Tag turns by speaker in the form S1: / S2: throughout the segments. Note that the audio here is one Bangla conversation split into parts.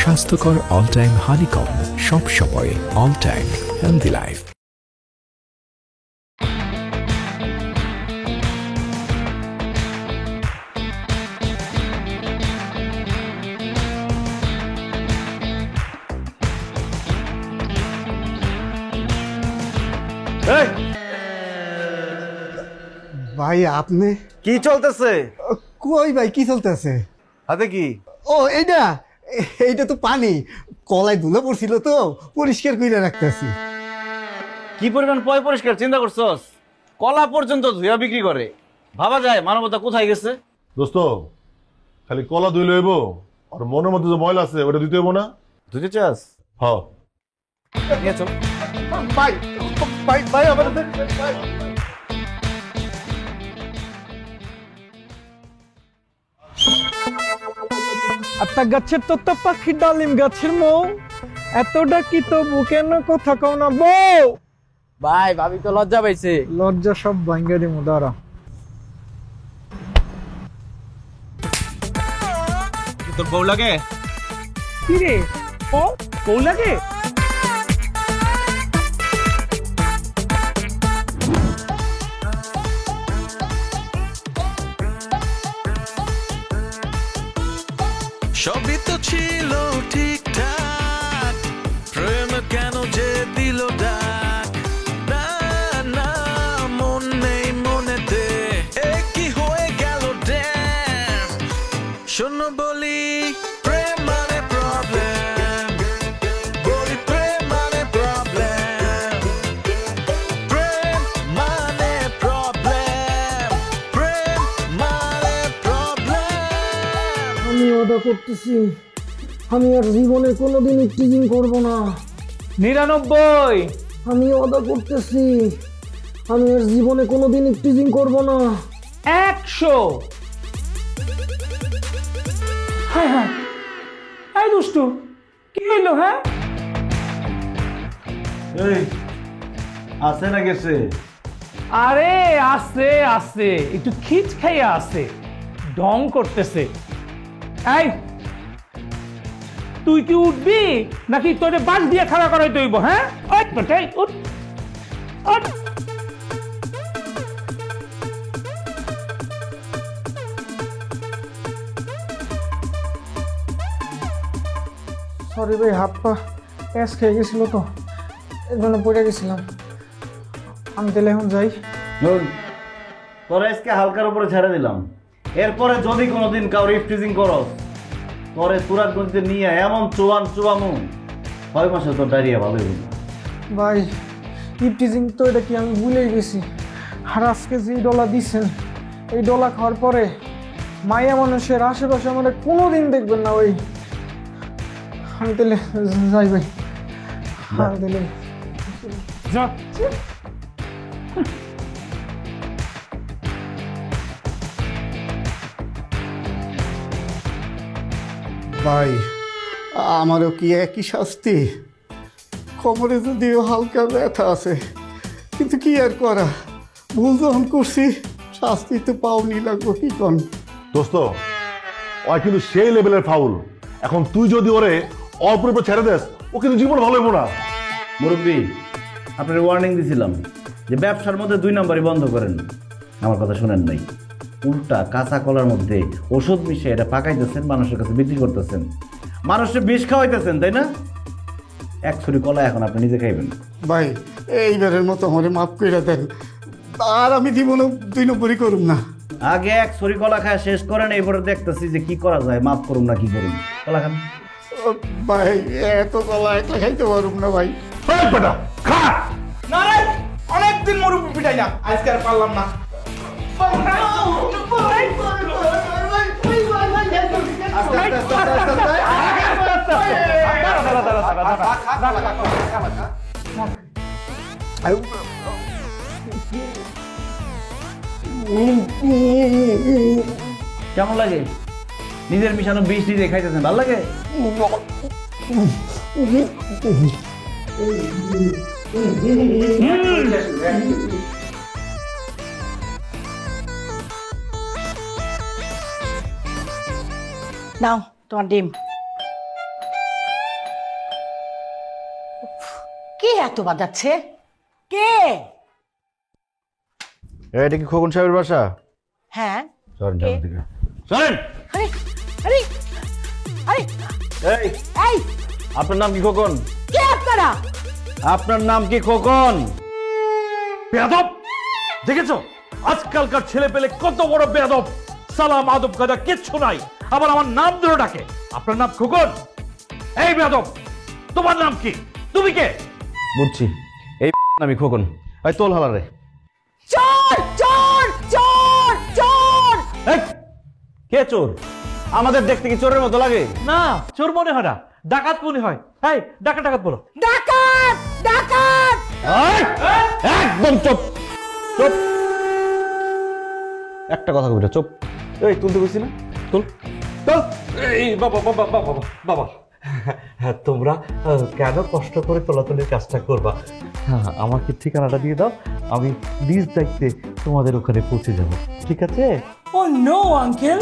S1: স্বাস্থ্যকর অল টাইম হানিকম, সব সময় অল টাইম হেলদি লাইফ।
S2: ভাই আপনি
S3: কি চলতেছে?
S2: কই ভাই কি চলতেছে?
S3: হাতে কি?
S2: ও এইটা তো পানি, কলায় ধুলো পড়ছিল তো পরিষ্কার করে রাখতেছি।
S3: কি পরিমাণ পরিষ্কার চিন্তা করছস? কলা পর্যন্ত ধুয়া বিক্রি করে, ভাবা যায় মানবতা কোথায় গেছে।
S4: দোস্ত খালি কলা ধুই লইব, আর মনের মধ্যে যে ময়লা আছে ওটা দিতে হইব না।
S3: ধুতে চাস?
S4: হ
S3: নিয়ে চল।
S2: ভাই ভাই ভাই আমাদের
S5: আত্মা গাছের তো পাখি ডালিম গাছের মৌ, এতটা কি তো বুকের না কথা কও না বউ।
S6: ভাই ভাবি তো লজ্জা পাইছে।
S5: লজ্জা সব ভাঙ্গা দিমু, দাঁড়া।
S3: তোর বউ লাগে?
S5: কি রে বউ লাগে?
S7: সবই তো ছিল ঠিকঠাক, প্রেম কেন যে দিল ডাক। না না মন নেই মনেতে, কি হয়ে গেল ড্যাম। শোনো বলি প্রেম মানে প্রবলেম, বলি প্রেম মানে প্রবলেম, প্রেম মানে প্রবলেম, প্রেম মানে প্রবলেম।
S5: আমি ওটা করতেছি, আমি আর জীবনে কোনোদিন টিজিং করব না। 99। আমি ওটা করতেছি, আমি আর জীবনে কোনোদিন টিজিং করব না। 100। হ্যাঁ হ্যাঁ, এই দুষ্টু কি হইলো? হ্যাঁ
S3: এই আছে না গেছে?
S5: আরে আছে আছে, একটু খিচ খাইয়া আছে, ঢং করতেছে। এই তুই কি উঠবি নাকি তোরে বাস দিয়ে খাড়া করাইতে হইব? হ্যাঁ ওই বেটাই উঠ উঠ। সরি ভাই, হাত পা প্যাঁচ খেয়ে গেছিল তো, এর জন্য পড়ে গেছিলাম। আমি তাহলে এখন যাই।
S3: তোরা আজকে হালকার উপরে ছেড়ে দিলাম, এরপরে যদি কোনোদিন কাউর ইফটিজিং করো, তোরে তুরাগঞ্জে নিয়ে এমন চুবামু 6 মাসে তোর ডায়রিয়া ভালো হইব না।
S5: ভাই ইপটিজিং তো এটা কি আমি ভুলেই গেছি। আর আজকে যে ডলা দিচ্ছেন, এই ডলা খাওয়ার পরে মায়া মানুষের আশেপাশে আমাদের কোনোদিন দেখবেন না। ওই আমি তাহলে যাই ভাই, আমি তাহলে যাচ্ছি।
S2: ভাই আমারও কি একই শাস্তি? কোমরে যদিও হালকা ব্যথা আছে, কিন্তু কি আর করা, ভুল যখন করছি শাস্তি তো পাওনি, লাগবো কি কন?
S4: দোস্ত ওই কিন্তু সেই লেভেলের ফাউল, এখন তুই যদি ওরে অল্প উপর ছেড়ে দেস, ও কিন্তু জীবন ভালো হইব না।
S3: মুরব্বী, আপনার ওয়ার্নিং দিছিলাম যে ব্যবসার মধ্যে 2 নম্বরই বন্ধ করেন, আমার কথা শুনেন নাই। উল্টা কাঁচা কলার মধ্যে ওষুধ মিশিয়ে এটা পাকাইতেছেন, মানুষের কাছে বিক্রি করতেছেন, মানুষের বিষ খাওয়াইতেছেন, তাই না? 1 ছুরি কলা এখন আপনি নিজে খাইবেন।
S2: ভাই এইবারের মতো আমারে মাফ করে দেন, আর আমি জীবনে 2 নম্বরই করুম না।
S3: আগে 1 ছুরি কলা খায় শেষ করেন, এরপরে দেখতেছি যে কি করা যায়, মাফ করুন না কি করুন। কলা খান।
S2: ভাই এত কলা একলা খাইতে পারুম না ভাই।
S4: খা
S5: না রে, অনেকদিন মুরব্বি পিটাই না, আজকে আর পারলাম না।
S3: কেমন লাগে? নিজের মিশানো বিষ নিজে খাইতেছেন, ভালো লাগে?
S8: নাও তোমার ডিম। কে এত বাজাচ্ছে? কে?
S3: এটা কি খোকন সাহেবের বাসা?
S8: হ্যাঁ।
S3: চলেন
S8: কে?
S3: দিকে চলেন।
S8: আরে আরে আরে
S3: এই
S8: এই
S3: আপনার নাম কি খোকন?
S8: কে আপনারা?
S3: আপনার নাম কি খোকন?
S9: বেয়াদব! দেখেছো আজকালকার ছেলে পেলে কত বড় বেয়াদব। সালাম আদব কাজা কিচ্ছু নাই, আবার আমার নাম ধরে ডাকে। আপনার নাম খোকন? এই বেয়াদব, তোমার নাম কি? তুমি কে?
S3: বুঝছি, এই নামই খোকন। এই তোল হালারে।
S8: চোর চোর চোর চোর!
S3: এই কে চোর? আমাদের দেখতে কি চোরের মতো লাগে?
S9: না, চোর মনে হয় না, ডাকাত মনে হয়। এই ডাকাত ডাকাত বলো।
S8: ডাকাত ডাকাত!
S3: এই, একদম চুপ চুপ, একটা কথা কবি না, চুপ। এই তুলতে বলছি না, তুল তুল।
S9: এই বাবা বাবা বাবা বাবা, হ্যাঁ তোমরা কেন কষ্ট করে তোলাতুলির কাজটা করবা? হ্যাঁ, আমাকে ঠিকানাটা দিয়ে দাও, আমি নিজ দায়িত্বে তোমাদের ওখানে পৌঁছে যাব, ঠিক আছে?
S5: ও নো আঙ্কেল,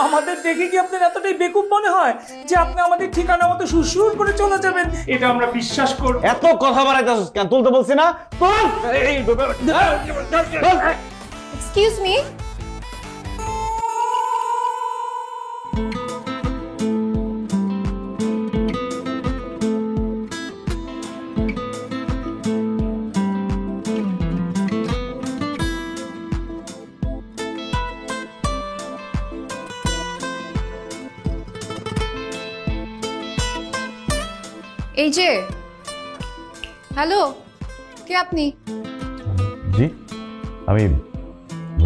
S5: আমাদের দেখে কি আপনার এতটাই বেকুব মনে হয় যে আপনি আমাদের ঠিকানা মতো সুরসুর করে চলে যাবেন? এটা আমরা বিশ্বাস করব।
S3: এত কথা বাড়াইতেছিস কেন? তুলতে বলছি না, তুল।
S10: এক্সকিউজ মি, এই যে, হ্যালো, কে আপনি?
S3: জি, আমি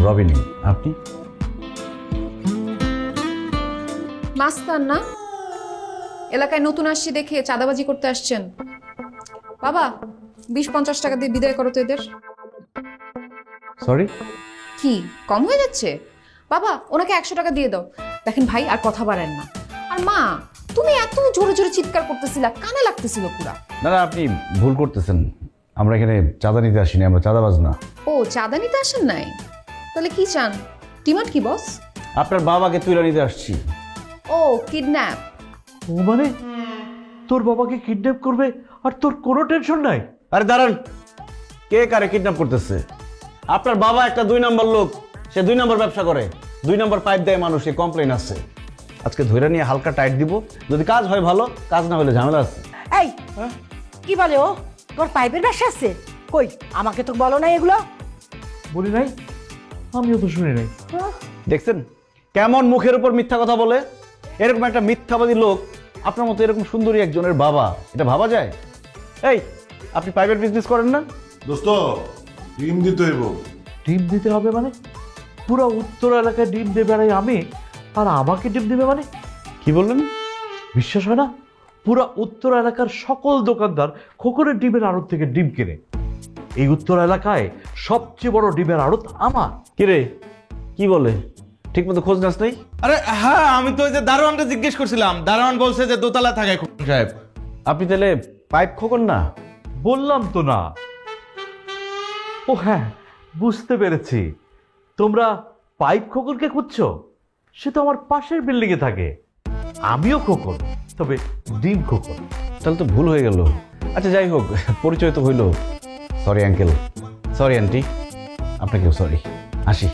S3: রবিন। আপনি?
S10: মাস্তান না? এলাকায় নতুন আসছি দেখে চাঁদাবাজি করতে আসছেন? বাবা, 20-50 টাকা দিয়ে বিদায় করো তো এদের।
S3: সরি।
S10: কি কম হয়ে যাচ্ছে? বাবা, ওনাকে 100 টাকা দিয়ে দাও। দেখেন ভাই, আর কথা বাড়েন না। আর মা, তুমি এত জোরে জোরে চিৎকার করতেছিলা, কানে লাগতেছিল পুরা।
S3: না না, আপনি ভুল করতেছেন। আমরা এখানে চাঁদা নিতে আসিনি, আমরা চাঁদাবাজ না।
S10: ও, চাঁদা নিতে আসেন নাই? তাহলে কি চান? ডিমান্ড কি বস?
S3: আপনার বাবাকে তুলে নিতে আসছি।
S10: ও, কিডন্যাপ?
S9: ও মানে তোর বাবাকে কিডন্যাপ করবে আর তোর কোনো টেনশন নাই?
S3: আরে দাঁড়ান, কে কারে কিডন্যাপ করতেছে? আপনার বাবা একটা 2 নম্বর লোক, সে 2 নম্বর ব্যবসা করে, 2 নম্বর পাইপ দেয় মানুষে, কমপ্লেন আছে। আজকে ধরে নিয়ে হালকা টাইট দিব, যদি কাজ হয় ভালো, কাজ না হলে ঝামেলা আছে।
S8: এই কি বলে ও? তোর পাইপের ব্যবসা আছে? কই, আমাকে তো বলো না এগুলো।
S9: বলি নাই, আমিও তো শুনি নাই।
S3: দেখছেন কেমন মুখের উপর মিথ্যা কথা বলে? এরকম একটা মিথ্যাবাদী লোক আপনার মতো এরকম সুন্দরী একজনের বাবা, এটা ভাবা যায়? এই, আপনি পাইপের বিজনেস করেন না?
S4: দোস্ত ডিম দিতে হইব।
S9: ডিম দিতে হবে মানে? পুরো উত্তর এলাকায় ডিম দিয়ে বেড়াই আমি, আর আমাকে ডিম দেবে মানে?
S3: কি বললেন?
S9: বিশ্বাস হয় না? পুরো উত্তর এলাকার সকল দোকানদার খোকনের ডিমের আড়ত থেকে ডিম কিনে। এই উত্তর এলাকায় সবচেয়ে বড় ডিমের আড়ত আমার।
S3: কিরে, কি বলে? ঠিক মতো খোঁজ নাস নেই?
S11: আরে হ্যাঁ, আমি তো ওই যে দারোয়ানকে জিজ্ঞেস করছিলাম, দারোয়ান বলছে যে দোতলা থাকে খোকন সাহেব।
S3: আপনি তাহলে পাইপ খোকন না?
S9: বললাম তো না। ও হ্যাঁ, বুঝতে পেরেছি, তোমরা পাইপ খোকনকে খুঁজছো। সে তো আমার পাশের বিল্ডিং এ থাকে। আমিও খোকন, তবে ডিম খোকন।
S3: তাহলে তো ভুল হয়ে গেল। আচ্ছা যাই হোক, পরিচয় তো হইল। সরি আঙ্কেল, সরি আন্টি, আপনাকেও সরি। আসি।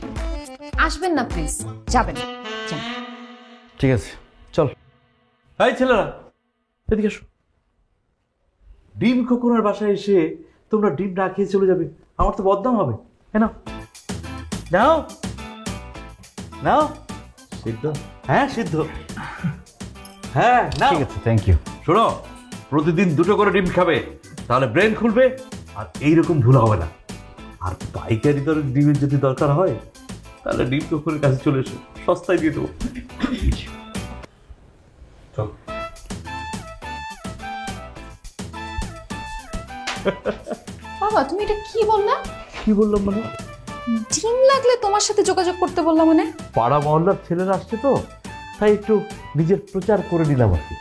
S10: আসবেন না প্লিজ, যাবেন। যান।
S3: ঠিক আছে, চল।
S9: এই ছেলেরা, এদিকে এসো। ডিম খোকনের বাসায় এসে তোমরা ডিম না খেয়ে চলে যাবে, আমার তো বদনাম হবে। হ্যাঁ, নাও নাও নাও। সিদ্ধ? হ্যাঁ সিদ্ধ। হ্যাঁ নাও।
S3: ঠিক আছে, থ্যাংক ইউ।
S9: শোনো, প্রতিদিন 2টো করে ডিম খাবে, তাহলে ব্রেন খুলবে আর এইরকম ভুল হবে না। আর পাইকারি দরে ডিমের যদি দরকার হয়, তাহলে ডিম খোকনের কাছে চলে এসো, সস্তায় দিয়ে দেবো। চল।
S10: বাবা, তুমি এটা কি বললা?
S9: কি বললাম মানে?
S10: ডিম লাগলে তোমার সাথে যোগাযোগ করতে বললাম মানে?
S9: পাড়া মহল্লার ছেলেরা আসছে তো, তাই একটু নিজের প্রচার করে নিলাম আর কি।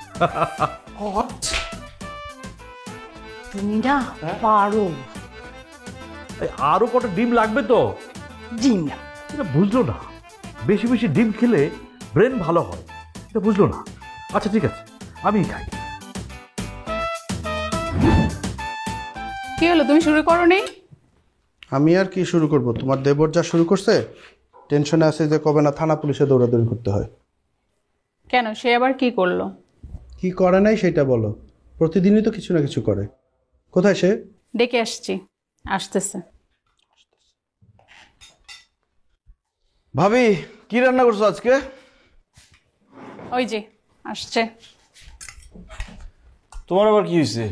S8: তুমি না পারো।
S9: আরো কটা ডিম লাগবে তো?
S8: ডিম না?
S9: এটা বুঝলো না, বেশি বেশি ডিম খেলে ব্রেন ভালো হয়, এটা বুঝলো না। আচ্ছা ঠিক আছে, আমি খাই।
S12: কি হলো, তুমি শুরু করো নি?
S13: আমি আর কি শুরু করব, তোমার দেবর যা শুরু করছে। টেনশনে আছে যে কবে না থানা পুলিশে দৌড়াদৌড়ি করতে হয়।
S12: কেন, সে আবার কি করলো?
S13: কি করে নাই সেটা বলো, প্রতিদিনই তো কিছু না কিছু করে। কোথায় সে?
S12: ডেকে আসছি, আসতেছে।
S3: ভাবি কি রান্না করছো আজকে?
S12: ওই যে আসছে।
S3: তোমার আবার কি হয়েছে?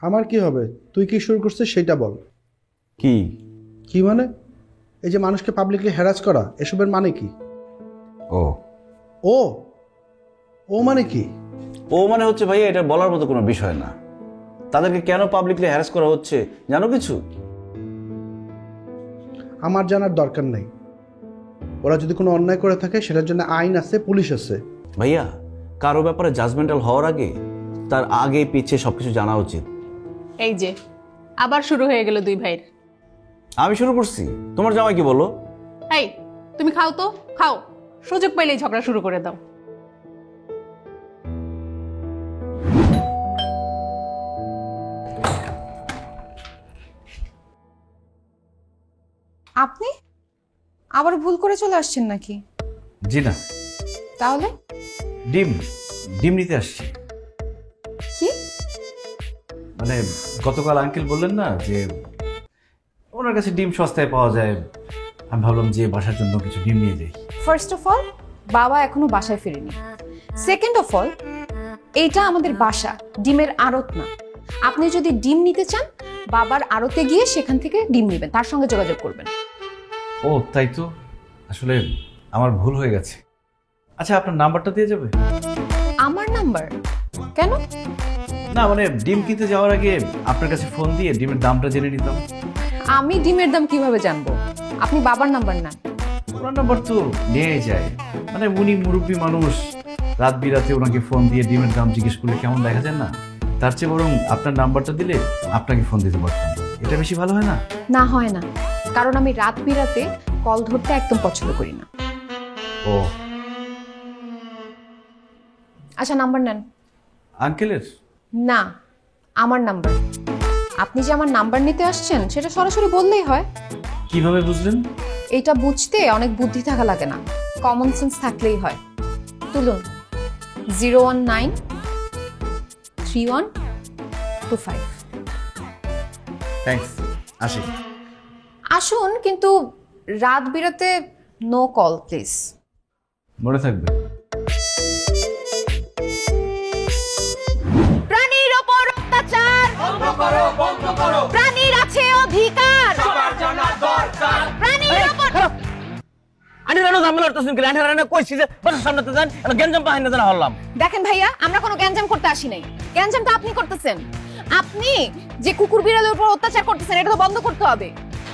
S13: আমার কি হবে, তুই কি শুরু করছিস সেটা বল।
S3: কি
S13: কি মানে? এই যে মানুষকে পাবলিকলি হ্যারাস করা, এসবের মানে কি?
S3: ও
S13: ও ও মানে কি?
S3: ও মানে হচ্ছে ভাইয়া, এটা বলার মতো কোনো বিষয় না। তাদেরকে কেন পাবলিকলি হ্যারাস করা হচ্ছে জানো কিছু?
S13: আমার জানার দরকার নেই। ওরা যদি কোনো অন্যায় করে থাকে সেটার জন্য আইন আছে, পুলিশ আছে।
S3: ভাইয়া, কারো ব্যাপারে জাজমেন্টাল হওয়ার আগে তার আগে পিছিয়ে সবকিছু জানা উচিত।
S12: এই যে আবার শুরু হয়ে গেল দুই ভাইয়ের।
S3: আমি শুরু করছি, তোমার জামাই কি বলো?
S12: এই তুমি খাও তো, খাও, সুযোগ পাইলেই ঝগড়া শুরু করে দাও।
S10: আপনি আবার ভুল করে চলে আসছেন নাকি?
S3: জি না,
S10: তাহলে
S3: ডিম ডিম নিতে আসছি।
S10: কি
S3: মানে গতকাল আঙ্কেল বললেন না যে ওনার কাছে ডিম সস্তায় পাওয়া যায়, আমি ভাবলাম যে বাসার জন্য কিছু ডিম নিয়ে যাই।
S10: ফার্স্ট অফ অল, বাবা এখনো বাসায় ফিরেনি। সেকেন্ড অফ অল, এইটা আমাদের বাসা, ডিমের আড়ত না। আপনি যদি ডিম নিতে চান, বাবার আড়তে গিয়ে সেখান থেকে ডিম নেবেন, তার সঙ্গে যোগাযোগ করবেন।
S3: ও তাই তো, আসলে আমার ভুল হয়ে গেছে। আচ্ছা, আপনার নাম্বারটা দিয়ে যাবে?
S10: আমার নাম্বার? কেন?
S3: না মানে ডিম কিনতে যাওয়ার আগে আপনার কাছে ফোন দিয়ে ডিমের দামটা জেনে নিতাম।
S10: আমি ডিমের দাম কিভাবে জানবো? আপনি বাবার নাম্বার নেন।
S3: ওনার নাম্বার তো নিয়ে যায়, মানে উনি মুরব্বী মানুষ, রাত বিরাতে ওনাকে ফোন দিয়ে ডিমের দাম জিজ্ঞেস করলে কেমন দেখা যায় না? তার চেয়ে বরং আপনার নাম্বারটা দিলে আপনাকে ফোন দিতে পারতাম, এটা বেশি ভালো হয় না?
S10: না, হয় না, কারণ আমি রাত বিরাতে কল ধরতে একদম পছন্দ করি না।
S3: ও
S10: আচ্ছা, নাম্বার নেন।
S3: আঙ্কেলের?
S10: না, আমার নাম্বার। আপনি যে আমার নাম্বার নিতে আসছেন সেটা সরাসরি বললেই হয়।
S3: কিভাবে বুঝলেন?
S10: এটা বুঝতে অনেক বুদ্ধি থাকা লাগে না, কমন সেন্স থাকলেই হয়। তুলুন, 0193125।
S3: থ্যাঙ্কস, আসি।
S10: আসুন, কিন্তু রাত বিরাতে নো কল প্লিজ।
S3: মনে থাকবে।
S8: প্রাণীর ওপর অত্যাচার বন্ধ করো, বন্ধ করো। প্রাণীর আছে অধিকার, সবার জানা দরকার। প্রাণীর ওপর দেখেন ভাইয়া, আমরা কোনো গ্যাঞ্জাম করতে আসি নাই। গ্যাঞ্জাম তো আপনি করতেছেন। আপনি যে কুকুর বিড়ালের উপর অত্যাচার করতেছেন, এটা তো বন্ধ করতে হবে।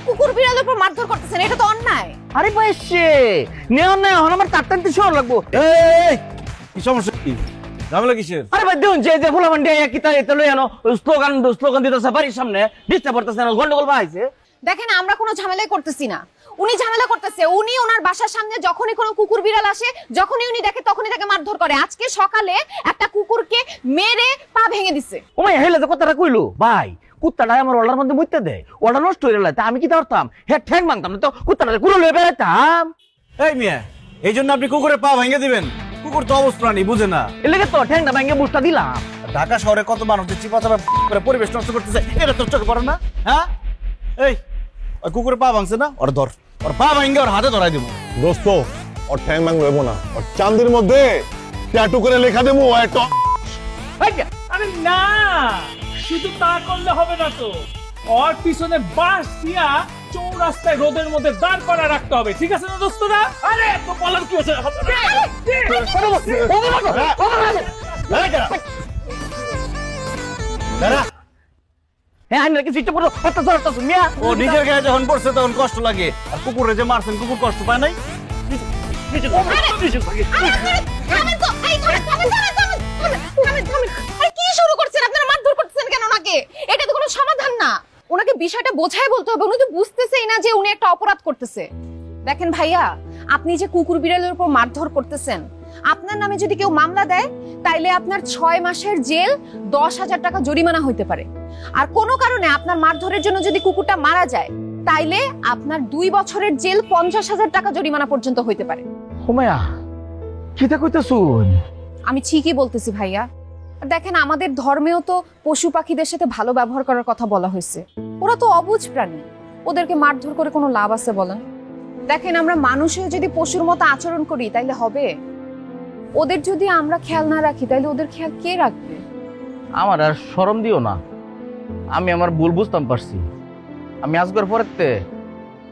S8: কুকুর বিড়ালের উপর মারধর করতেছেন, এটা তো অন্যায়।
S6: আরে বয়সে নেও না, এখন আমার তারটানতে শোর লাগবো।
S3: এই কি সমস্যা, কি ঝামেলা কিসের?
S6: আরে ভাই দেখুন, যে যে ফুলা মান্ডি কি তাই এতে লই আনো স্লোগান দিতেছে বাড়ির সামনে, ডিস্টার্ব করতেছে না, গন্ডগোল বাড়াইছে।
S10: দেখেন, আমরা কোনো ঝামেলাই করতেছি না, উনি ঝামেলা করতেছে। উনি ওনার বাসার সামনে যখনই কোনো কুকুর বিড়াল আসে, যখনই উনি দেখে তখনই তাকে মারধর করে। আজকে সকালে একটা কুকুরকে মেরে পা ভেঙে দিছে।
S6: ও মাই হেলে যে কথাটা কইলো ভাই, কুত্তাটা আমার ওলার মধ্যে মুইতে দেয়, ওটা নষ্ট হয়ে গেল, তা আমি কি ধরতাম? হে ঠ্যাং ভাঙতাম না তো, কুত্তাটা কুড়ো লয়ে বেড়াইতাম।
S3: এই মিয়া, এই জন্য আপনি কুকুরের পা ভেঙে দিবেন? কুকুর তো অবশ প্রাণী, বুঝে না।
S6: এর লেগে তো ঠ্যাংটা ভেঙে বুঝটা দিলাম।
S3: ঢাকা শহরে কত মানুষ চিপাচাপা করে পরিবেশ নষ্ট করতেছে, এটা তো চোখে পড়ে না? হ্যাঁ, এই ওই কুকুরের পা ভাঙছে না, ওর ধর, ওর পা ভাঙে ওর হাতে ধরাই দেবো।
S4: দোস্ত, ওর ঠ্যাং ম্যাং লইব না, ওর চান্দির মধ্যে ট্যাটু করে লেখা দেবো একটা।
S9: আরে না, শুধু তা করলে হবে না তো, ওর পিছনে বাঁশ দিয়া চৌরাস্তায় রোদের মধ্যে দাঁড় করা রাখতে হবে, ঠিক আছে না দোস্তরা? আরে তো বলার কি আছে?
S6: হ্যাঁ, আমি নাকি সিটে পড়ো, কত জোরটা শুনিয়া।
S3: ও নিজের গায়ে যখন পড়ছে তখন কষ্ট লাগে, আর কুকুরে যে মারছেন কুকুর কষ্ট পায় নাই?
S10: কি শুরু করছেন আপনারা? মারধর করতেছেন কেন ওনাকে? এটা তো কোনো সমাধান না। ওনাকে বিষয়টা বোঝায় বলতে হবে, উনি তো বুঝতেছেই না যে উনি একটা অপরাধ করতেছে। দেখেন ভাইয়া, আপনি যে কুকুর বিড়ালের উপর মারধর করতেছেন, আপনার নামে যদি কেউ মামলা দেয়, তাইলে আপনার 6 মাসের জেল, 10,000 টাকা জরিমানা হইতে পারে। আর কোনো কারণে আপনার মারধরের জন্য যদি কুকুরটা মারা যায় তাইলে আপনার 2 বছরের জেল 50,000 টাকা জরিমানা পর্যন্ত হইতে পারে।
S6: হুমায়া কিতা কইতাছুন?
S10: আমি ঠিকই বলতেছি ভাইয়া। আর দেখেন আমাদের ধর্মেও তো পশু পাখিদের সাথে ভালো ব্যবহার করার কথা বলা হয়েছে। ওরা তো অবুঝ প্রাণী, ওদেরকে মারধর করে কোনো লাভ আছে বলেন? দেখেন আমরা মানুষও যদি পশুর মতো আচরণ করি তাইলে হবে? ওদের যদি আমরা খেয়াল না রাখি তাইলে ওদের খেয়াল কে রাখবে?
S6: আমার আর শরম দিও না, আমি আমার ভুল বুঝতাম পারছি। আমি আজকের পরেতে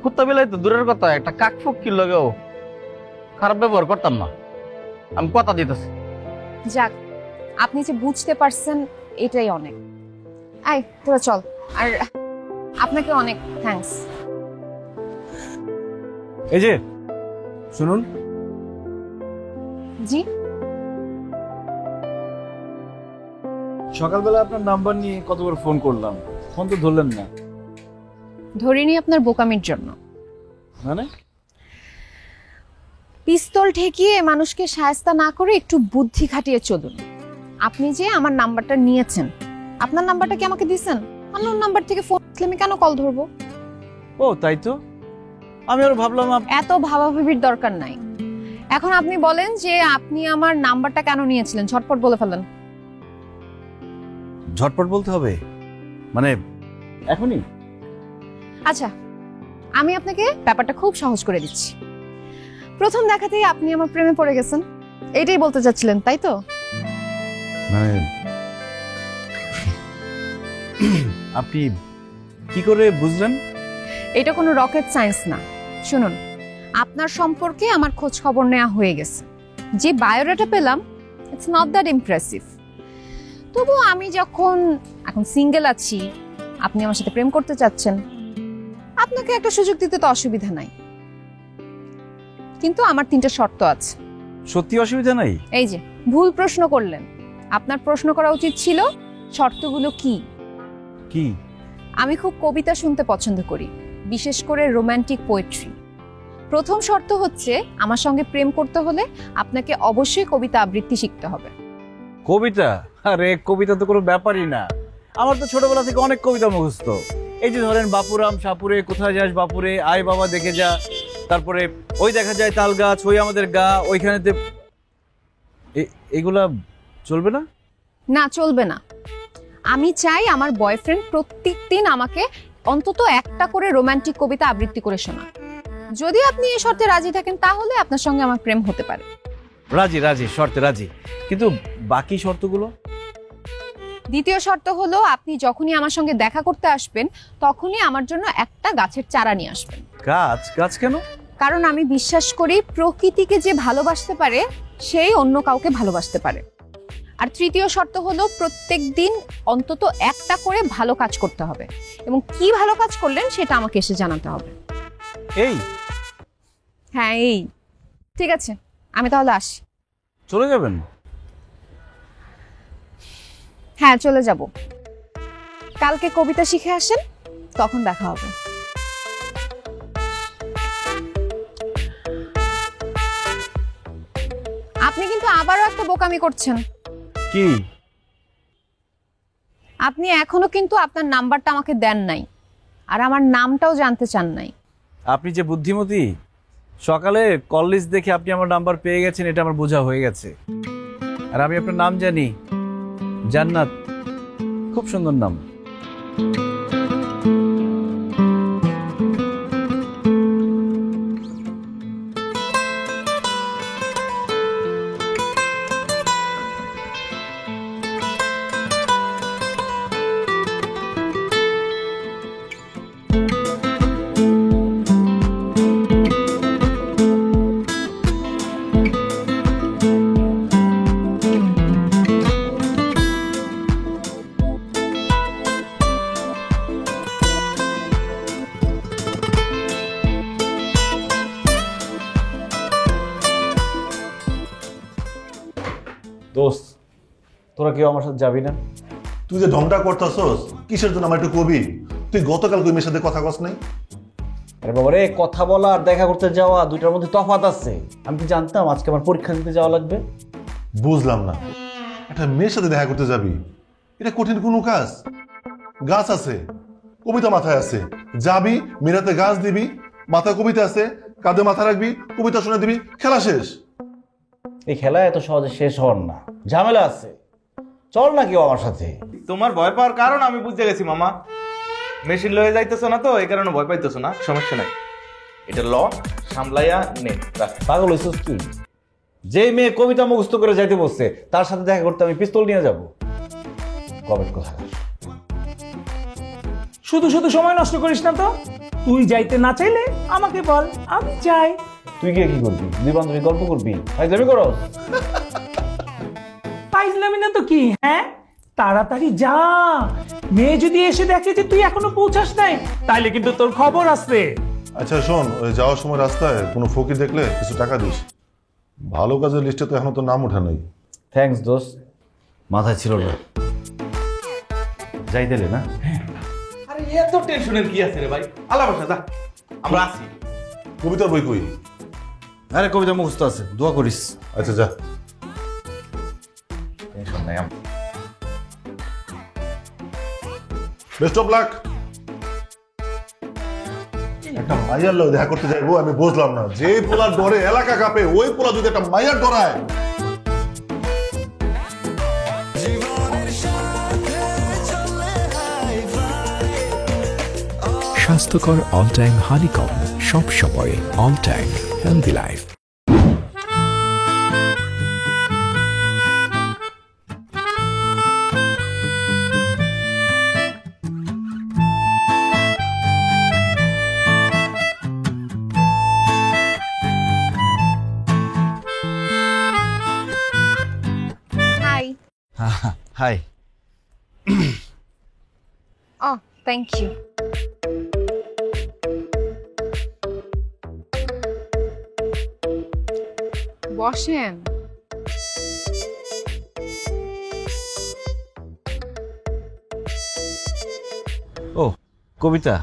S6: কুত্তা বিলাই তো দূরের কথা, একটা কাকফুকির লগেও খারাপ ব্যবহার করতাম না। আমি কথা দিতেছি।
S10: যাক, আপনি যে বুঝতে পারছেন এটাই অনেক। আয় তোরা চল। আর আপনাকে অনেক থ্যাঙ্কস।
S9: এই যে শুনুন,
S10: জি
S9: সকালবেলা আপনার নাম্বার নিয়ে কতবার ফোন করলাম, ফোন তো ধরলেন না।
S10: ধরিনি আপনার বোকামির জন্য।
S9: মানে?
S10: পিস্তল ঠেকিয়ে মানুষকে শায়েস্তা না করে একটু বুদ্ধি খাটিয়ে চলুন। আপনি যে আমার নাম্বারটা নিয়েছেন, আপনার নাম্বারটা কি আমাকে দিয়েছেন? আননোন নাম্বার থেকে ফোন আসলে আমি কেন কল ধরবো?
S9: ও তাই তো, আমি আর ভাবলাম
S10: এত ভাবাভাবির দরকার নাই। এখন আপনি বলেন যে আপনি আমার নাম্বারটা কেন নিয়েছিলেন, ঝটপট বলে ফেলেন।
S9: ঝটপট বলতে হবে মানে এখনই?
S10: আচ্ছা, আমি আপনাকে ব্যাপারটা খুব সহজ করে দিচ্ছি। প্রথম দেখাতেই আপনি আমার প্রেমে পড়ে গেছেন, এটাই বলতে চাচ্ছিলেন তাই তো?
S9: মানে আপনি কি করে বুঝলেন?
S10: এটা কোনো রকেট সায়েন্স না। শুনুন, আপনার সম্পর্কে আমার খোঁজ খবর নেওয়া হয়ে গেছে। যে বায়োডাটা পেলাম, ইটস নট দ্যাট ইমপ্রেসিভ। তবু আমি যখন এখন সিঙ্গেল আছি, আপনি আমার সাথে প্রেম করতে চাচ্ছেন, আপনাকে একটা সুযোগ দিতে তো অসুবিধা নাই। কিন্তু আমার 3টা শর্ত আছে।
S9: সত্যি অসুবিধা নাই?
S10: এই যে ভুল প্রশ্ন করলেন, আপনার প্রশ্ন করা উচিত ছিল শর্তগুলো কি
S9: কি?
S10: আমি খুব কবিতা শুনতে পছন্দ করি, বিশেষ করে রোমান্টিক পোয়েট্রি। প্রথম শর্ত হচ্ছে আমার সঙ্গে প্রেম করতে হলে আপনাকে অবশ্যই কবিতা আবৃত্তি শিখতে হবে।
S9: কবিতা? আরে কবিতা তো কোনো ব্যাপারই না, আমার তো ছোটবেলা থেকে অনেক কবিতা মুখস্থ। এই যে ধরেন বাপুরাম সাপুরে, কোথায় যাস বাপুরে, আয় বাবা দেখে যা, তারপরে ওই দেখা যায় তাল গাছ, ওই আমাদের গা, ওইখানেতে। এগুলা চলবে না?
S10: না, চলবে না। আমি চাই আমার বয়ফ্রেন্ড প্রত্যেকদিন আমাকে অন্তত একটা করে রোমান্টিক কবিতা আবৃত্তি করে শোনা। যদি আপনি এই শর্তে রাজি থাকেন তাহলে আপনার সঙ্গে আমার প্রেম হতে পারে।
S9: রাজি রাজি, শর্তে রাজি, কিন্তু বাকি শর্তগুলো?
S10: দ্বিতীয় শর্ত হলো আপনি যখনই আমার সঙ্গে দেখা করতে আসবেন তখনই আমার জন্য একটা গাছের চারা নিয়ে আসবেন।
S9: গাছ? গাছ কেন?
S10: কারণ আমি বিশ্বাস করি প্রকৃতিকে যে ভালোবাসতে পারে সেই অন্য কাউকে ভালোবাসতে পারে। আর তৃতীয় শর্ত হলো প্রত্যেকদিন অন্তত একটা করে ভালো কাজ করতে হবে, এবং কি ভালো কাজ করলেন সেটা আমাকে এসে জানাতে হবে।
S9: এই?
S10: হ্যাঁ এই। ঠিক আছে, আমি তাহলে আসি।
S9: চলে যাবেন?
S10: হ্যাঁ চলে যাব। কালকে কবিতা শিখে আসেন, তখন দেখা হবে। আপনি কিন্তু আবারও একটা বোকামি করছেন।
S9: কি?
S10: আপনি এখনো কিন্তু আপনার নাম্বারটা আমাকে দেন নাই, আর আমার নামটাও জানতে চান নাই।
S9: আপনি যে বুদ্ধিমতী, সকালে কল লিস্ট দেখে আপনি আমার নাম্বার পেয়ে গেছেন, এটা আমার বোঝা হয়ে গেছে। আর আমি আপনার নাম জানি, জান্নাত, খুব সুন্দর নাম। দোস্ত, তোরা কেউ আমার সাথে যাবি না?
S4: তুই যে ঢংটা করতেছস কিসের জন্য আমার একটু কবি? তুই গতকাল কই মেয়ের সাথে কথা কস নাই?
S9: আরে বাবা রে, কথা বলা আর দেখা করতে যাওয়া দুইটার মধ্যে তফাৎ আছে। আমি কি জানতাম আজকে আমার পরীক্ষা দিতে যাওয়া লাগবে?
S4: বুঝলাম না, একটা মেয়ের সাথে দেখা করতে যাবি, এটা কঠিন কোনো কাজ? গাছ আছে, কবিতা মাথায় আছে, যাবি মিরাতে গাছ দিবি, মাথায় কবিতা আছে, কাঁধে মাথা রাখবি, কবিতা শুনে দিবি, খেলা শেষ।
S3: এই খেলা এত সহজে শেষ হওয়ার না, ঝামেলা আছে। চল না কেউ আমার সাথে।
S11: তোমার ভয় পাওয়ার কারণ আমি বুঝতে গেছি মামা। মেশিন লয়ে যাইতেছো না তো, এই কারণে ভয় পাইতেছো না, সমস্যা নাই। এটা ল সামলাইয়া নে।
S3: পাগল হইছিস তুই? যে মেয়ে কবিতা মুখস্থ করে যাইতে বসছে তার সাথে দেখা করতে আমি পিস্তল নিয়ে যাব? কবে কথা?
S5: শুধু শুধু সময় নষ্ট করিস না তো। তুই যাইতে না চাইলে আমাকে বল, আমি যাই।
S3: তুই গিয়ে কি করবি? দুই বান্ধবী গল্প করবি? যাবি করো?
S5: পাইজলামি না তো কি? হ্যাঁ, তাড়াতাড়ি যা। মেয়ে যদি এসে দেখে যে তুই এখনো পৌঁছাস নাই, তাইলে কিন্তু তোর খবর আছে।
S4: আচ্ছা শোন, ওই যাওয়ার সময় রাস্তায় কোনো ফকির দেখলে কিছু টাকা দিস। ভালো কাজের লিস্টে তো এখনো তো নাম ওঠা নাই।
S3: থ্যাঙ্কস দোস্ত, মাথায় ছিল না। যাই দিলে না?
S11: আরে এত টেনশনের কি আছে রে ভাই? আল্লাহ বসা দা, আমরা আছি।
S4: কবিতার বই কই?
S3: আরে কবিতা মুখস্থ আছে, দোয়া করিস।
S4: আচ্ছা যা।
S3: টেনশন নাই।
S4: Best of luck. একটা মাইয়ার লোক দেখা করতে যাইবো, আমি বুঝলাম না। যে পোলার ডরে এলাকা কাঁপে, ওই পোলা যদি একটা মাইয়ার ডরায়।
S1: স্বাস্থ্যকর অল টাইম হানিকম, সব সময় all time healthy life.
S3: Hi.
S10: Oh, thank you. বসেন।
S3: ও কবিতা,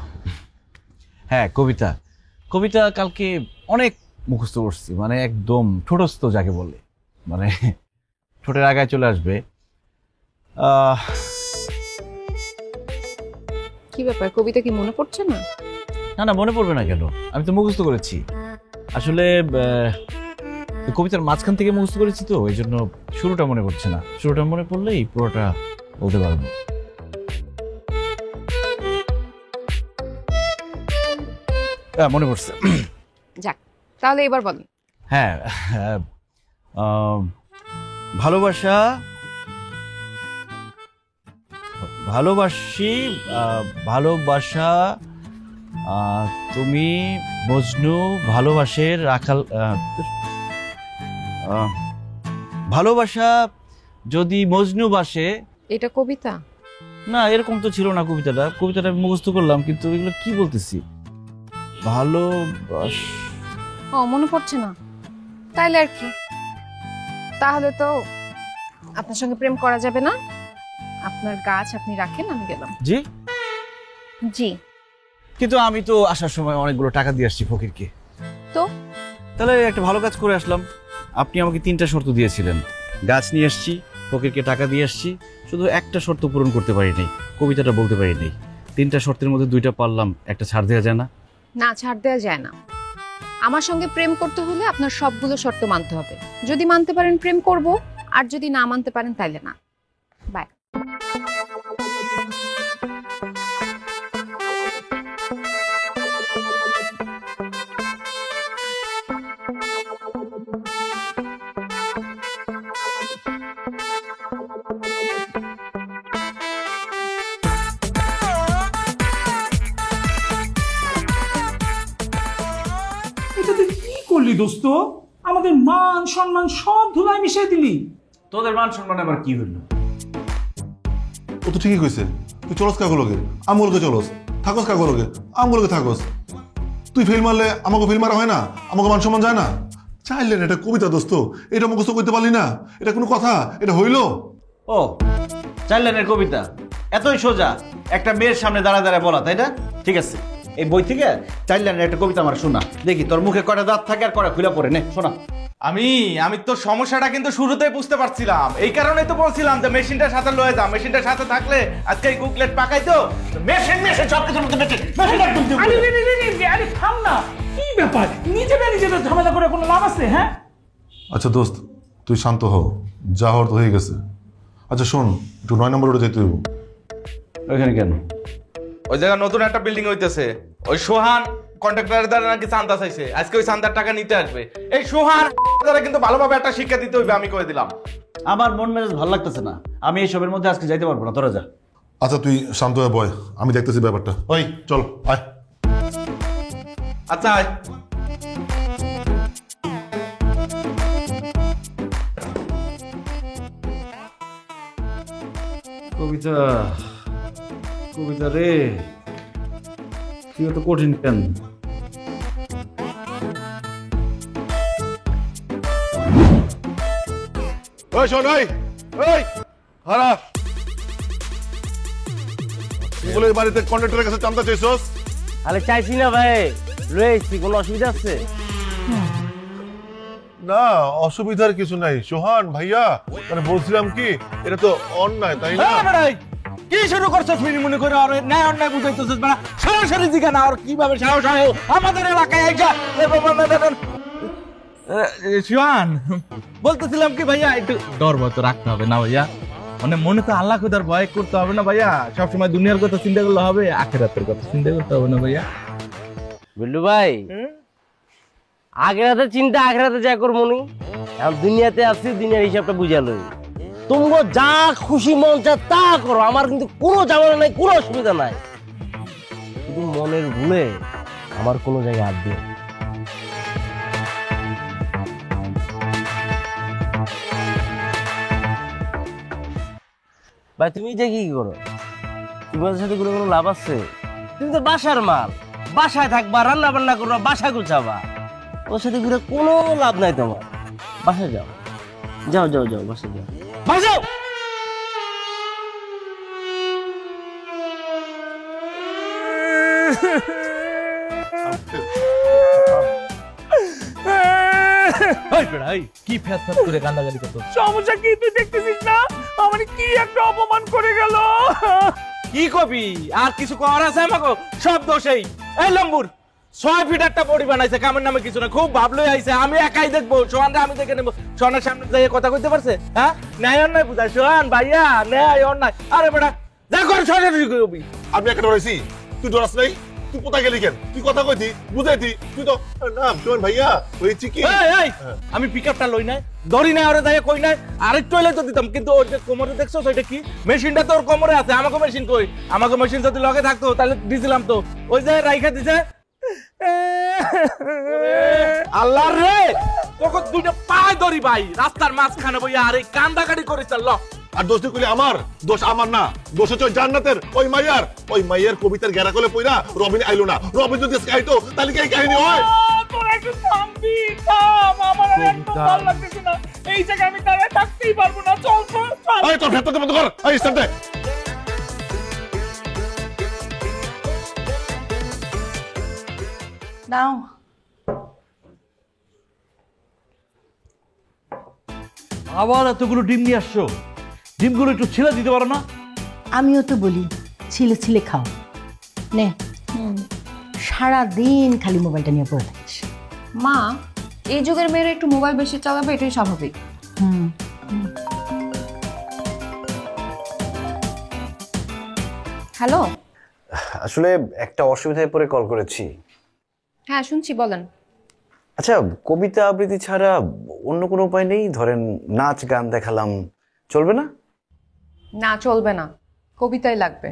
S3: হ্যাঁ কবিতা। কবিতা কালকে অনেক মুখস্থ করছি, মানে একদম ঠোঁটস্থ যাকে বলে, মানে ঠোঁটের আগায় চলে আসবে।
S10: কি ব্যাপার, কবিতা কি মনে পড়ছে না?
S3: না না, মনে পড়বে না কেন? আমি তো মুখস্থ করেছি। আসলে কবিতার মাঝখান থেকে মুখস্থ করেছি তো, এই জন্য শুরুটা মনে পড়ছে না। শুরুটা মনে পড়লেই পুরোটা বলতে পারবো। মনে পড়ছে।
S10: যাক, তাহলে এবার বলেন।
S3: হ্যাঁ, ভালোবাসা, ভালোবাসি, ভালোবাসা, তুমি মজনু, ভালোবাসের রাখাল, ভালোবাসা যদি মজনু বাসে।
S10: এটা কবিতা
S3: না, এরকম তো ছিল না কবিতাটা। কবিতাটা আমি মুখস্থ করলাম, কিন্তু এগুলো কি বলতেছি? ভালোবাস,
S10: ও মনে পড়ছে না, তাইলে আর কি? তাহলে তো আপনার সঙ্গে প্রেম করা যাবে না। আপনার গাছ আপনি রাখেন, আমি গেলাম।
S3: জি
S10: জি।
S3: কিন্তু আমি তো আসার সময় অনেকগুলো টাকা দিয়ে আসছি ফকিরকে।
S10: তো
S3: তাহলে একটা ভালো কাজ করে আসলাম। আপনি আমাকে 3টা শর্ত দিয়েছিলেন, গাছ নিয়ে আসছি, ফকিরকে টাকা দিয়ে আসছি, শুধু একটা শর্ত পূরণ করতে পারিনি, কবিতাটা বলতে পারিনি। 3টা শর্তের মধ্যে 2টা পারলাম, একটা ছাড় দেওয়া যায় না?
S10: না, ছাড় দেওয়া যায় না। আমার সঙ্গে প্রেম করতে হলে আপনার সবগুলো শর্ত মানতে হবে। যদি মানতে পারেন প্রেম করব, আর যদি না মানতে পারেন তাইলে না। বাই।
S5: দোস্ত, আমাদের মান সম্মান সব ধুলায় মিশিয়ে দিলি।
S3: তোদের মান সম্মান আবার কি হইল?
S4: ও তো ঠিকই কইছে। তুই চলস কাগলকে, আমগুলোকে চলস, থাকস কাগলকে, আমগুলোকে থাকস। তুই ফেল মারলে আমাকে ফেল মারা হয় না? আমাকে মান সম্মান যায় না? চাইলেন এটা কবিতা দোস্ত, এটা মুখস্থ করতে পারলি না? এটা কোনো কথা? এটা হইল?
S3: ও 4 লাইনের কবিতা এতই সোজা একটা মেয়ের সামনে দাঁড়া দাঁড়া বলা, তাই না? ঠিক আছে, এই বই থেকে 4 লাইনের একটা কবিতা আমার শোনা দেখি তোর মুখে কয়টা দাঁত থাকে আর কয়টা খুলে পড়ে নে শোনা।
S11: আমি তো সমস্যাটা কিন্তু শুরুতেই বুঝতে পারছিলাম, এই কারণেই তো বলছিলাম যে মেশিনটার সাথে লয়ে যা, মেশিনটার সাথে থাকলে আজকে এই কুকলেট পাকাইতো মেশিন সব কিছুর মধ্যে মেশিন
S9: আরে থাম না, কি ব্যাপার? নিজেদের ঝামেলা করে কোনো লাভ আছে? হ্যাঁ
S4: আচ্ছা দোস্ত, তুই শান্ত হও, যা হওয়ার তো হয়ে গেছে। আচ্ছা শোন, একটু 9 নম্বর রোডে যেতে হইব।
S3: ওইখানে কেন?
S11: ওই জায়গায় নতুন একটা বিল্ডিং হইতেছে, ওই সোহান কন্ট্রাক্টরের দ্বারা নাকি চান্দা চাইছে, আজকে ওই চান্দার টাকা নিতে আসবে। এই সোহান দ্বারা কিন্তু ভালোভাবে একটা শিক্ষা দিতে হইবে, আমি কয়ে দিলাম।
S3: আমার মন মেজাজ ভালো লাগতেছে না, আমি এইসবের মধ্যে আজকে যাইতে পারবো না, তোরা যা।
S4: আচ্ছা তুই শান্ত হয়ে বয়, আমি দেখতেছি ব্যাপারটা। ওই চল আয়।
S11: আচ্ছা আয়।
S3: কবিতা কবিতা রে, তুই তো কঠিন কেন?
S4: ওই শোন, ওই ওই হারা, বলে বাড়িতে কন্ট্রাক্টরের কাছে চান্দা চাইছস?
S6: আরে চাইছি না ভাই, রয়েছি, কোনো অসুবিধা আছে?
S4: না, অসুবিধার কিছু নাই সোহান ভাইয়া, মানে বলছিলাম কি এটা তো অন্যায়, তাই না?
S9: কি শুরু করছিস মিনিমুনি করে? আর ন্যায় অন্যায় বুঝাইতেছিস না, সরাসরি জিজ্ঞা না। আর কিভাবে সাহস হয় আমাদের এলাকায় আইসা? শিওয়ান, বলতেছিলাম কি ভাইয়া, একটু ডর ভয় তো রাখতে হবে না ভাইয়া, মানে মনে তো আল্লাহ খুদার ভয় করতে হবে না ভাইয়া। সবসময় দুনিয়ার কথা চিন্তা করলে হবে, আখেরাতের কথা চিন্তা করতে হবে না ভাইয়া।
S6: বিল্লু ভাই, আখেরাতে চিন্তা আখেরাতে যা করবো নি, এখন দুনিয়াতে আছি, দুনিয়ার হিসাবটা বুঝালো। তোমরা যা খুশি মন চা তা করো, আমার কিন্তু কোনো ঝামেলা নাই, কোনো অসুবিধা নাই, শুধু মনের ভুলে আমার কোনো জায়গায় হাত দিও। ভাই তুমি যে কি করো, তোমাদের সাথে কোনো লাভ আছে? তুমি তো বাসার মাল, বাসায় থাকবা, রান্না বান্না করবা, বাসা গুছাবা, ওর সাথে ঘুরে কোনো লাভ নাই তোমার। বাসায় যাও, যাও যাও যাও, বাসায় যাও, বাসাও।
S9: কি ফ্যাসফ্যাস করে কান্দাকাটি করতো? সমস্যা কি তুই দেখতেছিস না? আমার কি একটা অপমান করে গেল। কি কবি আর কিছু করার আছে আমাকে? সব দোষেই এই লম্বুর 6 ফিট একটা বডি বানাইছে, কামের নামে কিছু না, খুব ভাবলই আইছে। আমি একাই দেখবো, সোহানরা আমি দেখে নেবো। সোহানের সামনে যাই কথা কইতে পারছে? হ্যাঁ, ন্যায় অন্যায় বুঝায় সোহান ভাইয়া, ন্যায় অন্যায়। আরে বেটা যা করে সরাসরি কবি।
S4: আমি একটা ডরাইছি, তুই ডরাস নাই? তুই কোথায় গেলি কেন? তুই কথা কইতি, বুঝাইতি, তুই তো না সোহান ভাইয়া হয়েছি কি?
S9: আমি পিকআপটা লই নাই, ধরি নাই, ওরে যাই কই নাই, আরেকটু হইলে তো দিতাম। কিন্তু ওর যে কোমরে দেখছো সেটা কি? মেশিনটা তো ওর কোমরে আছে, আমাকে মেশিন কই? আমাকে মেশিন যদি লগে থাকতো তাহলে দিছিলাম তো। ওই যে রাইখা দিছে। আল্লাহ রে, তোকে দুইটা পায় ধরি ভাই, রাস্তার মাঝখানে বইয়া আর এই কান্দাকাটি করিস। ল
S4: আর দোষ কইলে আমার দোষ, আমার না, দোষ হচ্ছে জান্নাতের ওই মাইয়ার কবিতার গেরা কলে পইরা রবিন আইলো না। রবিন যদি আইতো তাহলে কি কাহিনী হয়?
S9: তোর একটু থামবি, থাম, আমার একটু ভালো লাগতেছে না, এই জায়গায় আমি দাঁড়ায় থাকতেই পারবো না। চল চল চল,
S4: এই তোর ভেতরতে বন্ধ কর, এই স্টার্ট দে।
S12: নাও
S9: আবার এতগুলো ডিম নিয়ে আসছো, ডিমগুলো একটু ছেলে দিতে পারো না?
S14: আমিও তো বলি ছিলে ছিলে খাও, নে সারাদিন খালি মোবাইলটা নিয়ে পড়ে থাকিস।
S10: মা, এই যুগের মেয়েরা একটু মোবাইল বেশি চালাবে, এটাই স্বাভাবিক। হ্যালো,
S15: আসলে একটা অসুবিধায় পড়ে কল করেছি।
S10: হ্যাঁ শুনছি, বলেন।
S15: আচ্ছা, কবিতা আবৃত্তি ছাড়া অন্য কোনো উপায় নেই? ধরেন নাচ গান দেখালাম, চলবে না?
S10: না, চলবে না, কবিতাই লাগবে।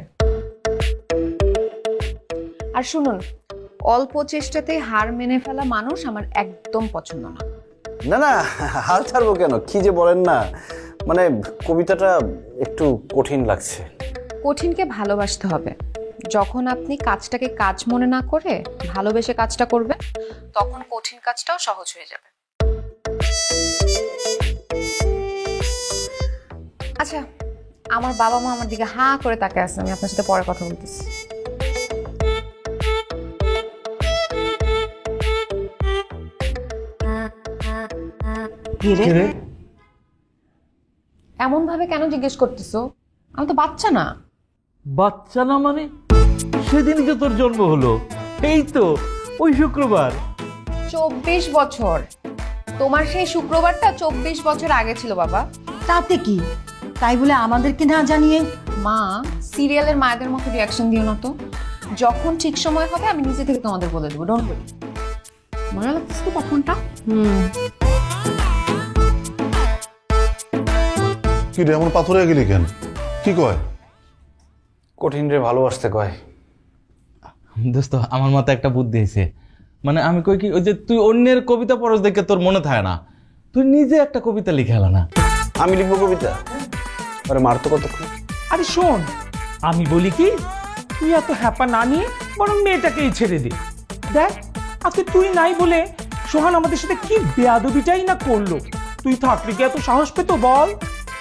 S10: আর শুনুন, অল্প চেষ্টাতেই হার মেনে ফেলা মানুষ আমার একদম পছন্দ না।
S15: না না, হাল ছাড়বো কেন? কি যে বলেন না, মানে কবিতাটা একটু কঠিন লাগছে।
S10: কঠিনকে ভালোবাসতে হবে। যখন আপনি কাজটাকে কাজ মনে না করে ভালোবেসে কাজটা করবেন, তখন কঠিন কাজটাও সহজ হয়ে যাবে। আচ্ছা, আমার বাবা মা আমার দিকে হাঁ করে তাকিয়ে আছে, আমি আপনার সাথে পরে কথা বলতেছি। এমন ভাবে কেন জিজ্ঞেস করতেছো? আমি তো বাচ্চা না।
S9: বাচ্চা না মানে? সেদিনই তো তোর জন্ম হলো, এই তো ওই শুক্রবার।
S10: 24 বছর। তোমার সেই শুক্রবারটা 24 বছর আগে ছিল বাবা।
S14: তাতে কি? তাই বলে আমাদেরকে না জানিয়ে?
S10: মা, সিরিয়ালের মায়েদের মতো রিয়াকশন দিও না তো। যখন ঠিক সময় হবে আমি নিজে থেকে তোমাদের বলে দেবো, ডোন্ট ওয়ারি। মনে লাগতেছে তো কখনটা?
S4: কি রে এমন পাথর হয়ে গেলি কেন? কি কয়?
S15: কঠিন রে ভালোবাসতে কয়।
S6: দোস্ত আমার মাথায় একটা বুদ্ধি হয়েছে। মানে আমি কই কি, ওই যে তুই অন্যের কবিতা পড়স দেখে তোর মনে থাকে না, তুই নিজে একটা কবিতা লিখে এলা না।
S15: আমি লিখবো কবিতা? আরে মার তো কতক্ষণ।
S5: আরে শোন, আমি বলি কি, তুই এত হ্যাপা না নিয়ে বরং মেয়েটাকেই ছেড়ে দে। দেখ আজকে তুই নাই বলে সোহান আমাদের সাথে কি বেয়াদবিটাই না করলো। তুই থাকলে কি এত সাহস পেত বল?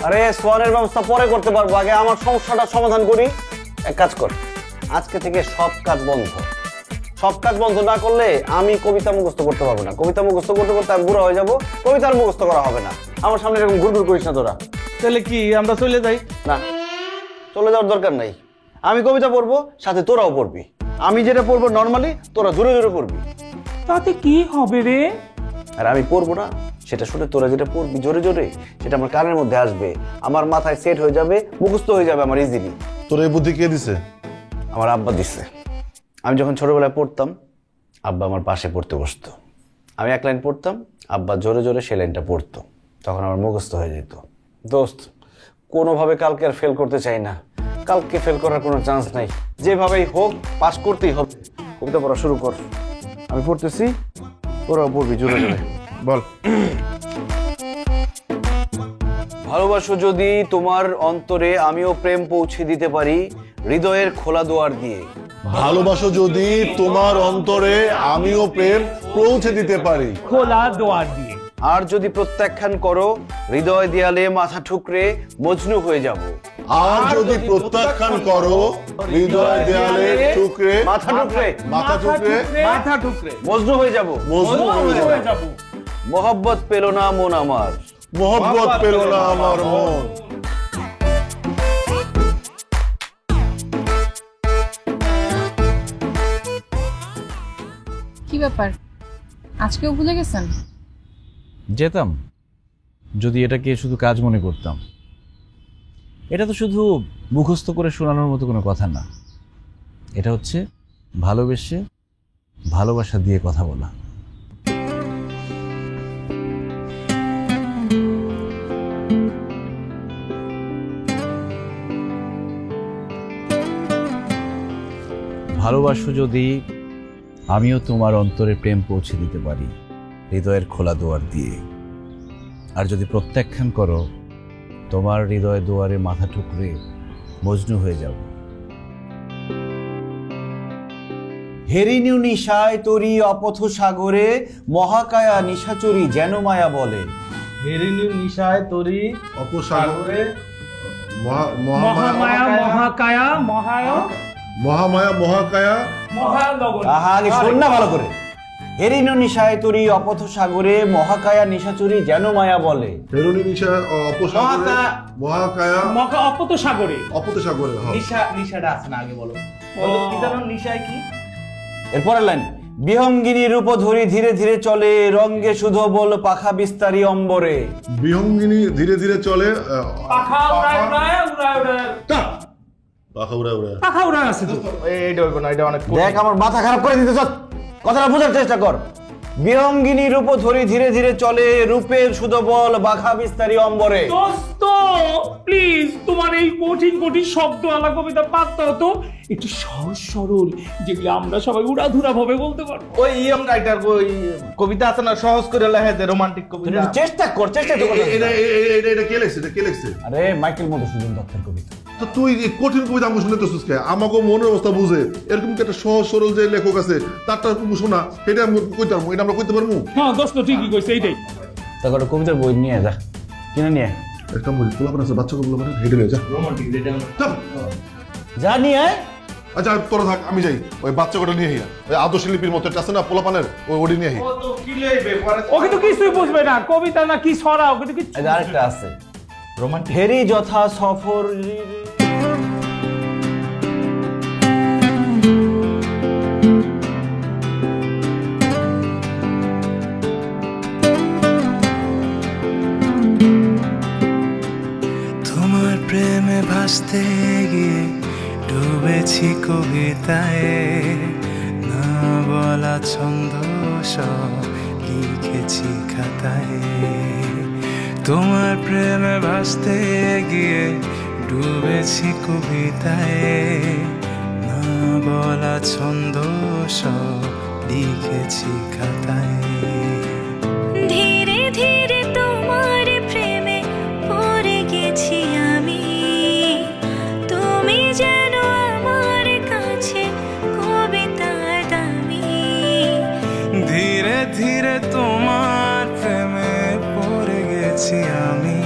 S15: আরে সোয়ানের ব্যবস্থা পরে করতে পারবো, আগে আমার সমস্যাটা সমাধান করি। এক কাজ কর, আজকে থেকে সব কাজ বন্ধ। সব কাজ বন্ধ না করলে আমি কবিতা মুখস্থ করতে পারবো না। কবিতা মুখস্থ করতে করতে আমি বুড়া হয়ে যাবো, কবিতার মুখস্থ করা হবে না। আমার সামনে এরকম ঘুরঘুর করিস না তোরা।
S6: তাহলে কি আমরা চলে যাই?
S15: না, চলে যাওয়ার দরকার নাই। আমি কবিতা পড়বো, সাথে তোরাও পড়বি। আমি যেটা পড়বো নর্মালি, তোরা জোরে জোরে পড়বি।
S5: তাতে কি হবে রে?
S15: আর আমি পড়বো না, সেটা শুনে তোরা যেটা পড়বি জোরে জোরে, সেটা আমার কানের মধ্যে আসবে, আমার মাথায় সেট হয়ে যাবে, মুখস্থ হয়ে যাবে আমার ইজিলি।
S4: তোর এই বুদ্ধি কে দিছে?
S15: আমার আব্বা দিচ্ছে। আমি যখন ছোটবেলায় পড়তাম, আব্বা আমার পাশে পড়তে বসতো। আমি এক লাইন পড়তাম, আব্বা জোরে জোরে সে লাইনটা পড়তো, তখন আমার মুখস্থ হয়ে যেত। দোস্ত, কোনোভাবে কালকে আর ফেল করতে চাই না। কালকে ফেল করার কোনো চান্স নাই, যেভাবেই হোক পাস করতেই হবে। কবিতা পড়া শুরু কর, আমি পড়তেছি, তোরাও পড়বি জোরে জোরে। বল। ভালোবাসো যদি তোমার অন্তরে, আমিও প্রেম পৌঁছে দিতে পারি হৃদয়ের খোলা দুয়ার দিয়ে।
S4: ভালোবাসো যদি তোমার অন্তরে, আমিও প্রেম পৌঁছে দিতে পারি
S5: খোলা দুয়ার দিয়ে।
S15: আর যদি প্রত্যাখ্যান করো, হৃদয় দেয়ালে মাথা ঠুকরে মজনু হয়ে যাব।
S4: আর যদি প্রত্যাখ্যান করো, হৃদয় দেয়ালে ঠুকরে
S15: মাথা ঠুকরে
S5: মাথা ঠুকরে
S15: মজনু হয়ে যাব।
S4: মজনু হয়ে যাব।
S15: মোহাব্বত পেল না মন আমার,
S4: মোহাব্বত পেল না আমার মন।
S12: কি ব্যাপার, আজকেও ভুলে গেছেন?
S6: যেতাম যদি এটাকে শুধু কাজ মনে করতাম। এটা তো শুধু মুখস্থ করে শোনানোর মতো কোনো কথা না, এটা হচ্ছে ভালোবেসে ভালোবাসা দিয়ে কথা বলা। ভালোবাসো যদি, আমিও তোমার অন্তরে প্রেম পৌঁছে দিতে পারি হৃদয়ের খোলা দুয়ার দিয়ে। আর যদি প্রত্যাখ্যান করো, তোমার হৃদয় দুয়ারে মাথা ঠুকরে মজনু হয়ে যাব।
S15: হেরিনু নিশায় তরি অপথ সাগরে, মহাকায়া নিশাচরি যেন মায়া বলে।
S9: হেরিনু নিশায় তরি
S4: অপসাগরে
S5: মহামায়া মহাকায়া মহায়
S4: মহামায়া মহাকায়া
S5: মহানগর।
S15: আহা, আগে শোন না ভালো করে। হেরিনু নিশায় তরি অপথ সাগরে, মহাকায়া নিশাচরি যেন মায়া বলে।
S4: হেরুনি নিশা অপসাগরে মহাকায়া
S5: অপত সাগরে।
S4: অপত সাগরে।
S9: নিশাটা আছে না, আগে বলো কি জানো নিশায় কি?
S15: এরপরের লাইন, বিহঙ্গিনী রূপ ধরি ধীরে ধীরে চলে, রঙ্গে শুধু বল পাখা বিস্তারি অম্বরে।
S4: বিহঙ্গিনী ধীরে ধীরে চলে,
S5: পাখা উড়ায় উড়ায় উড়ায় উড়ায়
S4: পাখা উড়ায় উড়ায়।
S5: পাখা উড়ায় আছে তো।
S9: এইটা হইব না, এটা অনেক
S15: দেখ আমার মাথা খারাপ করে দিতেছ, কথাটা বোঝার চেষ্টা কর। বিহঙ্গিনী রূপ ধরি ধীরে ধীরে চলে, রূপের শুধু বল বাখা বিস্তারি অম্বরে।
S5: দোস্ত প্লিজ, তোমার এই কঠিন কঠিন শব্দ আলা কবিতা পারতে হতো একটু সহজ সরল, যেগুলো আমরা সবাই উড়াধুরা ভাবে বলতে পারবো।
S9: ওই ইয়ং রাইটার ওই কবিতা আছে না, সহজ করে লেখে যে রোমান্টিক কবিতা।
S15: চেষ্টা কর, চেষ্টা কর।
S4: এটা কে লিখছে? এটা কে লিখছে?
S15: আরে মাইকেল মধুসূদন দত্তের কবিতা।
S4: তো তুই কঠিন কবিতা আমাকে শুনে তো সুস্কে আমাকে মনের অবস্থা বুঝে এরকম একটা সহজ সরল যে লেখক আছে তারটা শোনা, এটা আমি কইতে পারবো, এটা আমরা কইতে পারবো।
S5: হ্যাঁ দোস্ত ঠিকই কইছে, এইটাই।
S15: তারপর কবিতার বই নিয়ে যা, কিনে নিয়ে
S4: একটা বলি তোলা আছে বাচ্চা কবুল মানে হেঁটে যা
S9: রোমান্টিক যেটা
S15: যা নিয়ে আয়।
S4: আচ্ছা তোরা থাক, আমি যাই ওই বাচ্চা কটা নিয়ে আইয়া, ওই আদর্শ লিপির মতো একটা আছে না পোলাপানের, ওই ওডি নিয়ে আই।
S5: ও কিন্তু কিছুই বুঝবে না, কবিতা না কি ছড়া, ও কিন্তু কিছু।
S15: আরেকটা আছে রোমান্টিক, হেরি যথা সফর।
S7: তোমার প্রেমে ভাসতে গিয়ে ডুবেছি কবিতায়, না বলা ছন্দ সব লিখেছি খাতায়। তোমার প্রেমে ভাসতে গিয়ে ডুবেছি কবিতায়, না বলা ছন্দ সব লিখেছি খাতায়।
S16: ধীরে ধীরে তোমার প্রেমে পড়ে গেছি আমি, তুমি যেন আমার কাছে কবিতার দামি।
S7: ধীরে ধীরে তোমার প্রেমে পড়ে গেছি আমি,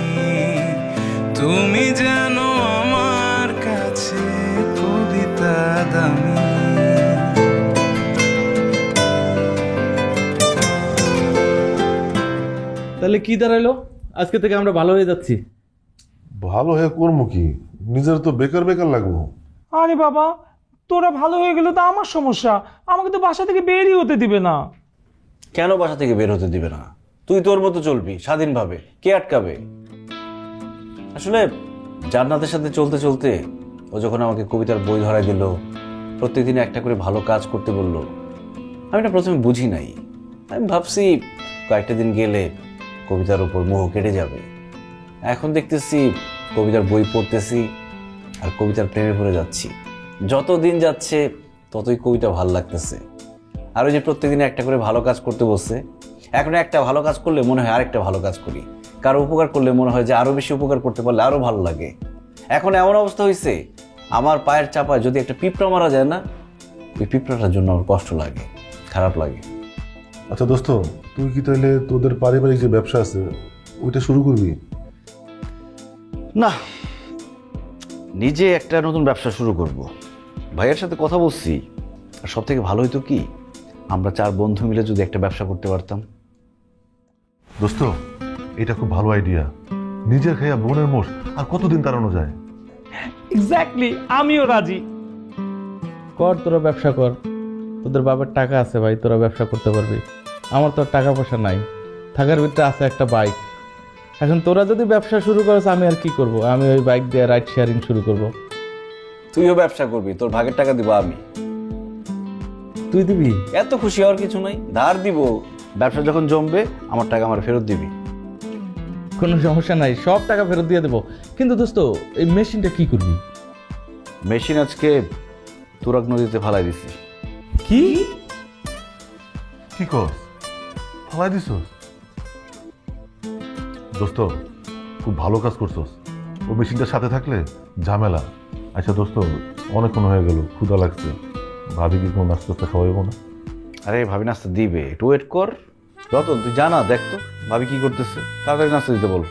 S7: তুমি যেন আমার কাছে কবিতা দামি।
S9: তাহলে কি দাঁড়াইলো? আজকে থেকে আমরা ভালো হয়ে যাচ্ছি।
S4: ভালো হয়ে করবো কি, নিজের তো বেকার বেকার লাগবো।
S5: আরে বাবা, তোরা ভালো হয়ে গেলে তো আমার সমস্যা, আমাকে তো বাসা থেকে বেরই হতে দিবে না।
S15: কেন বাসা থেকে বের হতে দিবে না? তুই তোর মতো চলবি স্বাধীনভাবে, কে আটকাবে? আসলে জান্নাতের সাথে চলতে চলতে ও যখন আমাকে কবিতার বই ধরাই দিল, প্রত্যেকদিন একটা করে ভালো কাজ করতে বলল, আমি না প্রথমে বুঝি নাই। আমি ভাবছি কয়েকটা দিন গেলে কবিতার উপর মোহ কেটে যাবে। এখন দেখতেছি কবিতার বই পড়তেছি আর কবিতার প্রেমে পড়ে যাচ্ছি। যত দিন যাচ্ছে ততই কবিতা ভালো লাগতেছে। আর ওই যে প্রত্যেকদিন একটা করে ভালো কাজ করতে বসছে, এখন একটা ভালো কাজ করলে মনে হয় আরেকটা ভালো কাজ করি, কারো উপকার করলে মনে হয় যে আরো বেশি উপকার করতে পারলে আরো ভালো লাগে। এখন এমন অবস্থা হয়েছে, আমার পায়ের চাপায় যদি একটা পিঁপড়া মারা যায় না, ওই পিঁপড়াটার জন্য আমার কষ্ট লাগে, খারাপ লাগে।
S4: আচ্ছা দোস্ত, তুই কি তাহলে তোদের পারিবারিক যে ব্যবসা আছে ওইটা শুরু করবি?
S15: না, নিজে একটা নতুন ব্যবসা শুরু করব। ভাইয়ের সাথে কথা বলছি, আর সব থেকে ভালো হইতো কি, আমরা 4 বন্ধু মিলে যদি একটা ব্যবসা করতে পারতাম।
S4: দোস্ত, এটা খুব ভালো আইডিয়া। নিজের খাইয়া বোনের মোষ আর কতদিন তাড়ানো যায়?
S5: এক্স্যাক্টলি, আমিও রাজি।
S9: কর, তোরা ব্যবসা কর, তোদের বাবার টাকা আছে ভাই, তোরা ব্যবসা করতে পারবি। আমার তো টাকা পয়সা নাই, থাকার ভিতরে আছে একটা বাইক। এখন তোরা যদি ব্যবসা শুরু করছ, আমি আর কি করব? আমি ওই বাইক দিয়ে রাইড শেয়ারিং শুরু করব।
S15: তুইও ব্যবসা করবি, তোর ভাগের টাকা দিব আমি।
S9: তুই দিবি?
S15: এত খুশি হওয়ার কিছু নাই, ধার দিব। ব্যবসা যখন জমবে আমার টাকা আমার ফেরত দিবি।
S9: কোনো সমস্যা নাই, সব টাকা ফেরত দিয়ে দেবো। কিন্তু দোস্ত, এই মেশিনটা কি করবি?
S15: মেশিন আজকে তুরাগ নদীতে ফালাই দিছি।
S9: কি
S4: কি কর, ফালাই দিছস? দোস্ত, খুব ভালো কাজ করছস। ও মেশিনটার সাথে থাকলে ঝামেলা। আচ্ছা দোস্ত, অনেকক্ষণ হয়ে গেল, ক্ষুধা লাগছে। ভাবি কি কোনো নাস্তা টাস্তা খাওয়াইবো না?
S15: আরে ভাবি নাস্তা দিবে, একটু ওয়েট কর। রতন, তুই জানা দেখ তো ভাবি কি করতেছে, তাড়াতাড়ি নাস্তা দিতে বল।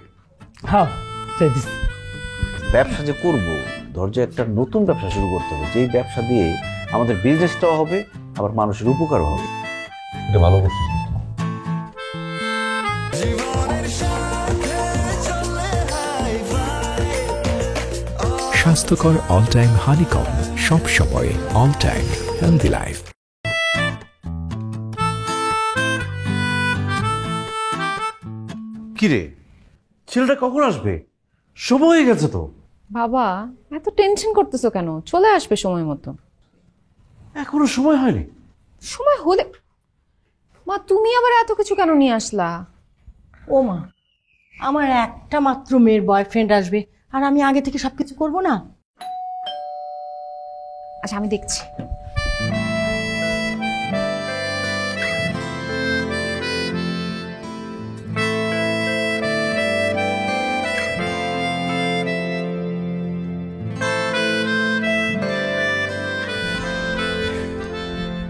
S5: হ্যাঁ,
S15: ব্যবসা যে করবো, ধর যে একটা নতুন ব্যবসা শুরু করতে হবে, যেই ব্যবসা দিয়ে আমাদের বিজনেসটাও হবে, আবার মানুষের উপকারও হবে।
S4: এটা ভালো করছিস।
S1: স্বাস্থ্যকর অল টাইম হানিকম, সব সময় অল টাইম হেলদি লাইফ।
S9: কিরে, ছেলেটা কখন আসবে? সময় হয়ে গেছে তো।
S10: বাবা, এত টেনশন করতেছো কেন? চলে আসবে সময় মতো।
S9: এখনো সময় হয়নি।
S10: সময় হলে মা, তুমি আবার এত কিছু কেন নিয়ে আসলা?
S14: ও মা, আমার একটা মাত্র মেয়ের বয়ফ্রেন্ড আসবে, আর আমি আগে থেকে সবকিছু করব না?
S10: আচ্ছা, আমি দেখছি।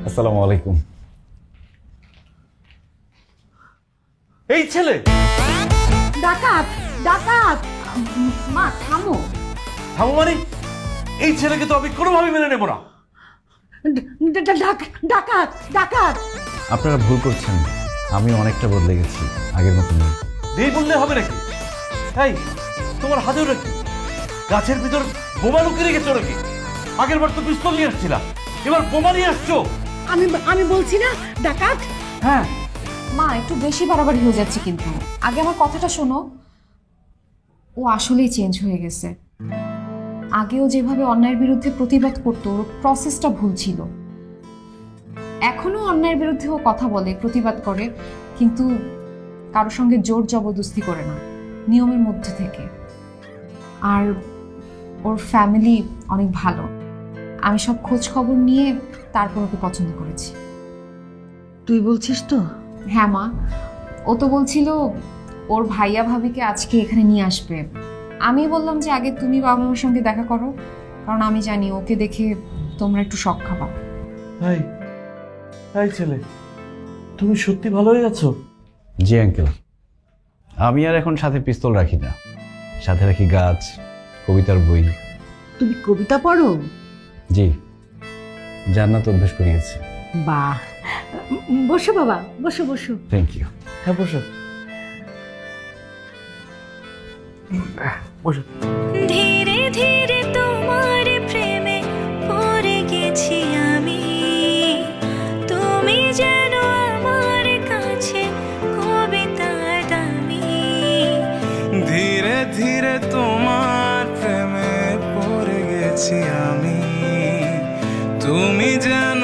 S9: আসসালামু আলাইকুম। এই ছেলে
S14: ডাকাত, ডাকাত! মা থামো।
S9: থামো মানে? এই ছেলেকে তো আমি কোনোভাবে মেনে নেব না।
S14: ডাকাত ডাকাত।
S3: আপনারা ভুল করছেন, আমি অনেকটা বদলে গেছি, আগের মতো নেই।
S9: নেই বললে হবে নাকি? এই তোমার হাতেও নাকি গাছের ভিতর বোমা লুকিয়ে রেখেছো নাকি? আগের বার তো পিস্তল নিয়ে আসছিলা, এবার বোমা নিয়ে আসছো।
S14: আমি বলছি না ডাকাত।
S9: হ্যাঁ
S10: মা একটু বেশি বাড়াবাড়ি হয়ে যাচ্ছে, কিন্তু আগে আমার কথাটা শোনো। ও আসলেই চেঞ্জ হয়ে গেছে। আগেও যেভাবে অন্যায়ের বিরুদ্ধে প্রতিবাদ করতো, ওর প্রসেসটা ভুল ছিল। এখনো অন্যায়ের বিরুদ্ধে ও কথা বলে, প্রতিবাদ করে, কিন্তু কারোর সঙ্গে জোর জবরদস্তি করে না, নিয়মের মধ্যে থেকে। আর ওর ফ্যামিলি অনেক ভালো। আমি সব খোঁজ খবর নিয়ে তারপর ওকে পছন্দ করেছি।
S14: তুই বলছিস তো?
S10: হ্যাঁ মা, ও তো বলছিল ওর ভাইয়া ভাবিকে আজকে এখানে নিয়ে আসবে। আমি বললাম যে আগে তুমি বাবা মার সঙ্গে দেখা করো, কারণ আমি জানি ওকে দেখে তোমরা একটু শক খাবা।
S9: এই ছেলে, তুমি সত্যি ভালো হয়ে গেছো?
S15: জি আঙ্কেল, আমি আর এখন সাথে পিস্তল রাখি না, সাথে রাখি গাছ, কবিতার বই।
S14: তুমি কবিতা পড়ো?
S15: জি, জান্নাত অভ্যেস করিয়েছে।
S14: বাহ, বসো বাবা, বসো বসো।
S15: Thank you.
S9: হ্যাঁ বসো বসো।
S16: ধীরে ধীরে তোমার প্রেমে পড়ে গেছি আমি, তুমি যেন আমার কাছে কবিতার দামি।
S7: ধীরে ধীরে তোমার প্রেমে পড়ে গেছি আমি, তুমি যেন